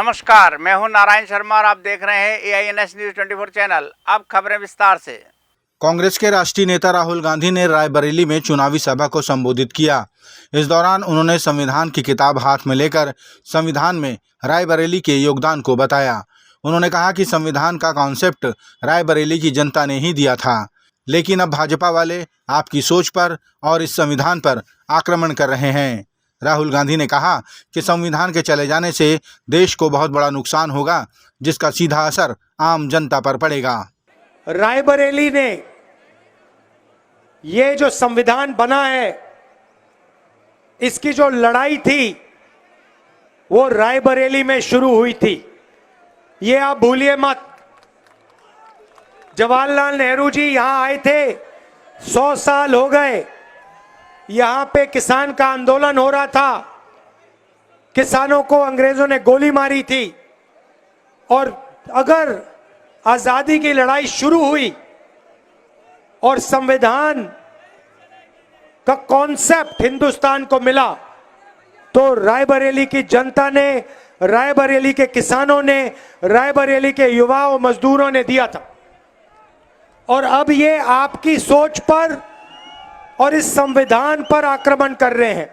नमस्कार, मैं हूं नारायण शर्मा और आप देख रहे हैं AINS न्यूज 24 चैनल। अब खबरें विस्तार से। कांग्रेस के राष्ट्रीय नेता राहुल गांधी ने रायबरेली में चुनावी सभा को संबोधित किया। इस दौरान उन्होंने संविधान की किताब हाथ में लेकर संविधान में रायबरेली के योगदान को बताया। उन्होंने कहा कि संविधान का कॉन्सेप्ट रायबरेली की जनता ने ही दिया था, लेकिन अब भाजपा वाले आपकी सोच पर और इस संविधान पर आक्रमण कर रहे हैं। राहुल गांधी ने कहा कि संविधान के चले जाने से देश को बहुत बड़ा नुकसान होगा, जिसका सीधा असर आम जनता पर पड़ेगा। रायबरेली ने ये जो संविधान बना है, इसकी जो लड़ाई थी वो रायबरेली में शुरू हुई थी। ये आप भूलिए मत। जवाहरलाल नेहरू जी यहां आए थे, 100 साल हो गए। यहां पे किसान का आंदोलन हो रहा था, किसानों को अंग्रेजों ने गोली मारी थी। और अगर आजादी की लड़ाई शुरू हुई और संविधान का कॉन्सेप्ट हिंदुस्तान को मिला, तो रायबरेली की जनता ने, रायबरेली के किसानों ने, रायबरेली के युवाओं मजदूरों ने दिया था। और अब ये आपकी सोच पर और इस संविधान पर आक्रमण कर रहे हैं।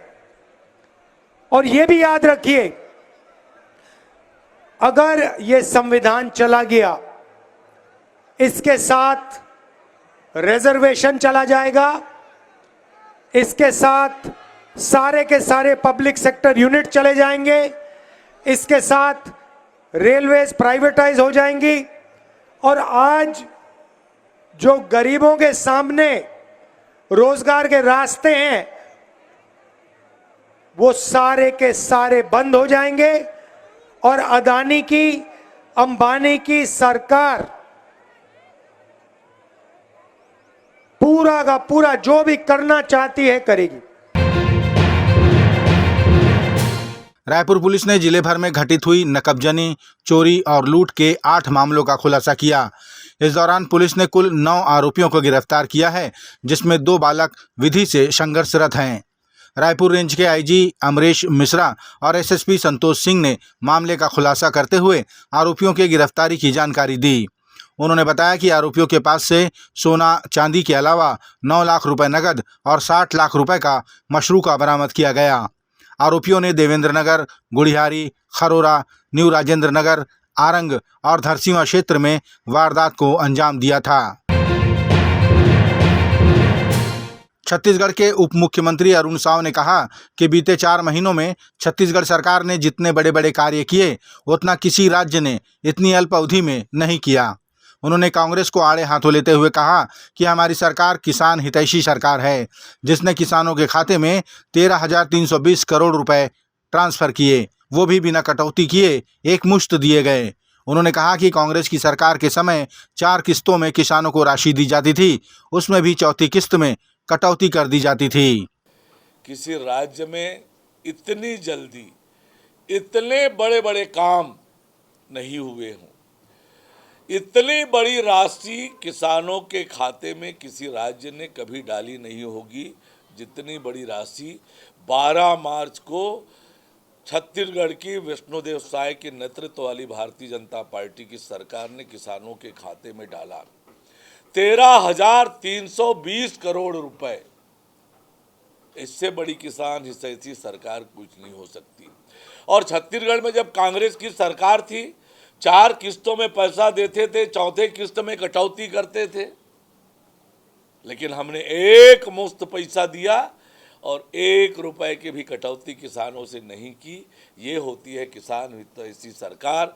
और ये भी याद रखिए, अगर ये संविधान चला गया, इसके साथ रिजर्वेशन चला जाएगा, इसके साथ सारे के सारे पब्लिक सेक्टर यूनिट चले जाएंगे, इसके साथ रेलवेज प्राइवेटाइज हो जाएंगी। और आज जो गरीबों के सामने रोजगार के रास्ते हैं, वो सारे के सारे बंद हो जाएंगे। और अदानी की, अंबानी की सरकार पूरा का पूरा जो भी करना चाहती है करेगी। रायपुर पुलिस ने जिले भर में घटित हुई नकबजनी, चोरी और लूट के 8 मामलों का खुलासा किया। इस दौरान पुलिस ने कुल 9 आरोपियों को गिरफ्तार किया है, जिसमें 2 बालक विधि से संघर्षरत हैं। रायपुर रेंज के IG अमरेश मिश्रा और SSP संतोष सिंह ने मामले का खुलासा करते हुए आरोपियों की गिरफ्तारी की जानकारी दी। उन्होंने बताया कि आरोपियों के पास से सोना चांदी के अलावा 9 लाख रुपए नकद और 60 लाख रुपए का मशरूका बरामद किया गया। आरोपियों ने देवेंद्र नगर, गुड़ियारी, खरोरा, न्यू राजेंद्र नगर, आरंग और धरसींवा क्षेत्र में वारदात को अंजाम दिया था। छत्तीसगढ़ के उप मुख्यमंत्री अरुण साव ने कहा कि बीते 4 महीनों में छत्तीसगढ़ सरकार ने जितने बड़े बड़े कार्य किए, उतना किसी राज्य ने इतनी अल्प अवधि में नहीं किया। उन्होंने कांग्रेस को आड़े हाथों लेते हुए कहा कि हमारी सरकार किसान हितैषी सरकार है, जिसने किसानों के खाते में 13,320 करोड़ रुपए ट्रांसफर किए, वो भी बिना कटौती किए एक मुश्त दिए गए। उन्होंने कहा कि कांग्रेस की सरकार के समय 4 किस्तों में किसानों को राशि दी जाती थी, उसमें भी चौथी किस्त में कटौती कर दी जाती थी। किसी राज्य में इतनी जल्दी इतने बड़े बड़े काम नहीं हुए हों, इतनी बड़ी राशि किसानों के खाते में किसी राज्य ने कभी डाली नहीं होगी, जितनी बड़ी राशि 12 मार्च को छत्तीसगढ़ की विष्णुदेव साय के नेतृत्व वाली भारतीय जनता पार्टी की सरकार ने किसानों के खाते में डाला। 13,320 करोड़ रुपए। इससे बड़ी किसान हितैषी सरकार कुछ नहीं हो सकती। और छत्तीसगढ़ में जब कांग्रेस की सरकार थी, 4 किस्तों में पैसा देते थे, चौथे किस्त में कटौती करते थे। लेकिन हमने एक मुश्त पैसा दिया और 1 रुपए की भी कटौती किसानों से नहीं की। ये होती है किसान हितैषी सरकार।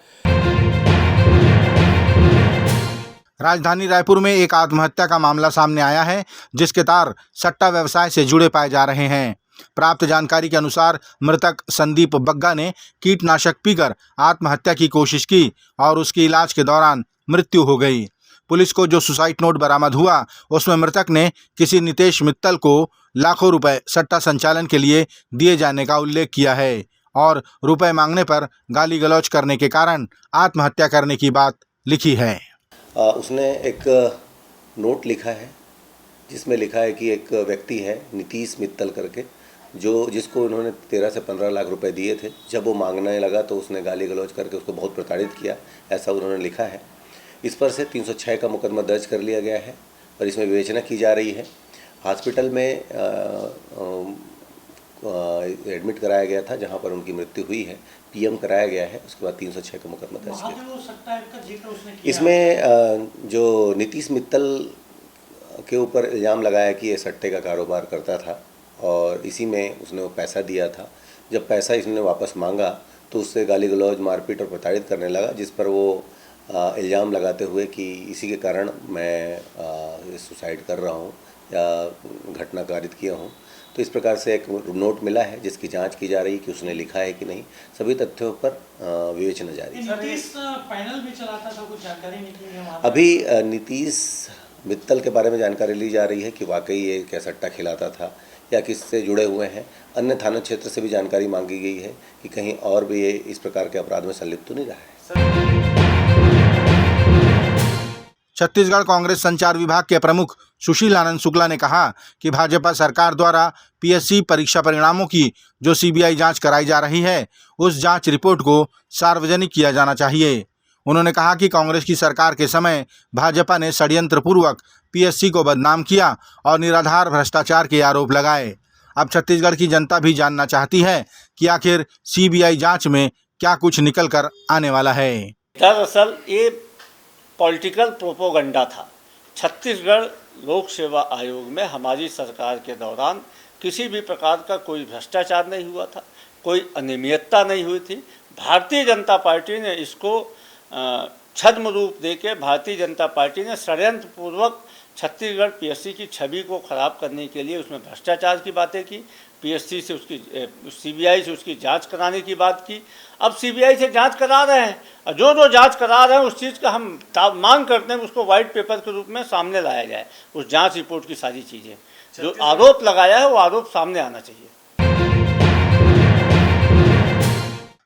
राजधानी रायपुर में एक आत्महत्या का मामला सामने आया है, जिसके तार सट्टा व्यवसाय से जुड़े पाए जा रहे हैं। प्राप्त जानकारी के अनुसार मृतक संदीप बग्गा ने कीटनाशक पीकर आत्महत्या की कोशिश की और उसकी इलाज के दौरान मृत्यु हो गई। पुलिस को जो सुसाइड नोट बरामद हुआ, उसमें मृतक ने किसी नितेश मित्तल को लाखों रुपए सट्टा संचालन के लिए दिए जाने का उल्लेख किया है और रुपए मांगने पर गाली गलौज करने के कारण आत्महत्या करने की बात लिखी है। उसने एक नोट लिखा है, जिसमें लिखा है कि एक व्यक्ति है नीतीश मित्तल करके, जिसको उन्होंने 13 से 15 लाख रुपए दिए थे। जब वो मांगने लगा तो उसने गाली गलौज करके उसको बहुत प्रताड़ित किया, ऐसा उन्होंने लिखा है। इस पर से 306 का मुकदमा दर्ज कर लिया गया है और इसमें विवेचना की जा रही है। हॉस्पिटल में एडमिट कराया गया था जहां पर उनकी मृत्यु हुई है, पीएम कराया गया है। उसके बाद 306 का मुकदमा दर्ज किया। इसमें जो नीतीश मित्तल के ऊपर इल्ज़ाम लगाया कि ये सट्टे का कारोबार करता था और इसी में उसने वो पैसा दिया था। जब पैसा इसने वापस मांगा तो उससे गाली गलौज, मारपीट और प्रताड़ित करने लगा, जिस पर वो इल्ज़ाम लगाते हुए कि इसी के कारण मैं सुसाइड कर रहा हूँ या घटना कारित किया हूँ। तो इस प्रकार से एक नोट मिला है जिसकी जांच की जा रही है कि उसने लिखा है कि नहीं। सभी तथ्यों पर विवेचना जारी है। नीतीश पैनल भी चलाता था, कुछ जानकारी निकली है? अभी नीतीश मित्तल के बारे में जानकारी ली जा रही है कि वाकई ये क्या सट्टा खिलाता था या किससे जुड़े हुए हैं। अन्य थाना क्षेत्र से भी जानकारी मांगी गई है कि कहीं और भी ये इस प्रकार के अपराध में संलिप्त तो नहीं रहा है। छत्तीसगढ़ कांग्रेस संचार विभाग के प्रमुख सुशील आनंद शुक्ला ने कहा कि भाजपा सरकार द्वारा पीएससी परीक्षा परिणामों की जो सीबीआई जांच कराई जा रही है, उस जांच रिपोर्ट को सार्वजनिक किया जाना चाहिए। उन्होंने कहा कि कांग्रेस की सरकार के समय भाजपा ने षड्यंत्रपूर्वक पीएससी को बदनाम किया और निराधार भ्रष्टाचार के आरोप लगाए। अब छत्तीसगढ़ की जनता भी जानना चाहती है कि आखिर सीबीआई जांच में क्या कुछ निकल कर आने वाला है। दरअसल ये पॉलिटिकल प्रोपोगंडा था। छत्तीसगढ़ लोक सेवा आयोग में हमारी सरकार के दौरान किसी भी प्रकार का कोई भ्रष्टाचार नहीं हुआ था, कोई अनियमितता नहीं हुई थी। भारतीय जनता पार्टी ने इसको छद्म रूप देके भारतीय जनता पार्टी ने षड्यंत्रपूर्वक छत्तीसगढ़ पीएससी की छवि को खराब करने के लिए उसमें भ्रष्टाचार की बातें की, पीएससी से उसकी सीबीआई से उसकी जांच कराने की बात की। अब सीबीआई से जांच करा रहे हैं और जो जांच करा रहे हैं उस चीज़ का हम मांग करते हैं उसको वाइट पेपर के रूप में सामने लाया जाए। उस जांच रिपोर्ट की सारी चीज़ें जो आरोप लगाया है वो आरोप सामने आना चाहिए।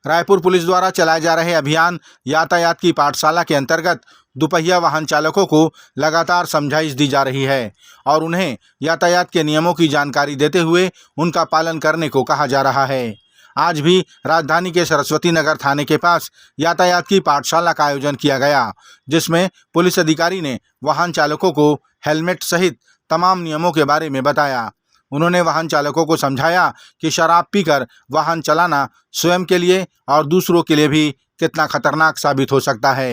रायपुर पुलिस द्वारा चलाए जा रहे अभियान यातायात की पाठशाला के अंतर्गत दुपहिया वाहन चालकों को लगातार समझाइश दी जा रही है और उन्हें यातायात के नियमों की जानकारी देते हुए उनका पालन करने को कहा जा रहा है। आज भी राजधानी के सरस्वती नगर थाने के पास यातायात की पाठशाला का आयोजन किया गया, जिसमें पुलिस अधिकारी ने वाहन चालकों को हेलमेट सहित तमाम नियमों के बारे में बताया। उन्होंने वाहन चालकों को समझाया कि शराब पीकर वाहन चलाना स्वयं के लिए और दूसरों के लिए भी कितना खतरनाक साबित हो सकता है।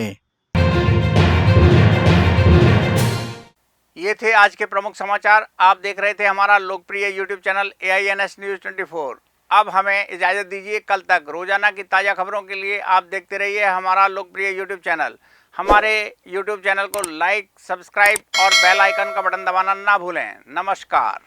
ये थे आज के प्रमुख समाचार। आप देख रहे थे हमारा लोकप्रिय यूट्यूब चैनल AINS न्यूज़ 24। अब हमें इजाज़त दीजिए। कल तक रोजाना की ताज़ा खबरों के लिए आप देखते रहिए हमारा लोकप्रिय यूट्यूब चैनल। हमारे यूट्यूब चैनल को लाइक, सब्सक्राइब और बेल आइकन का बटन दबाना ना भूलें। नमस्कार।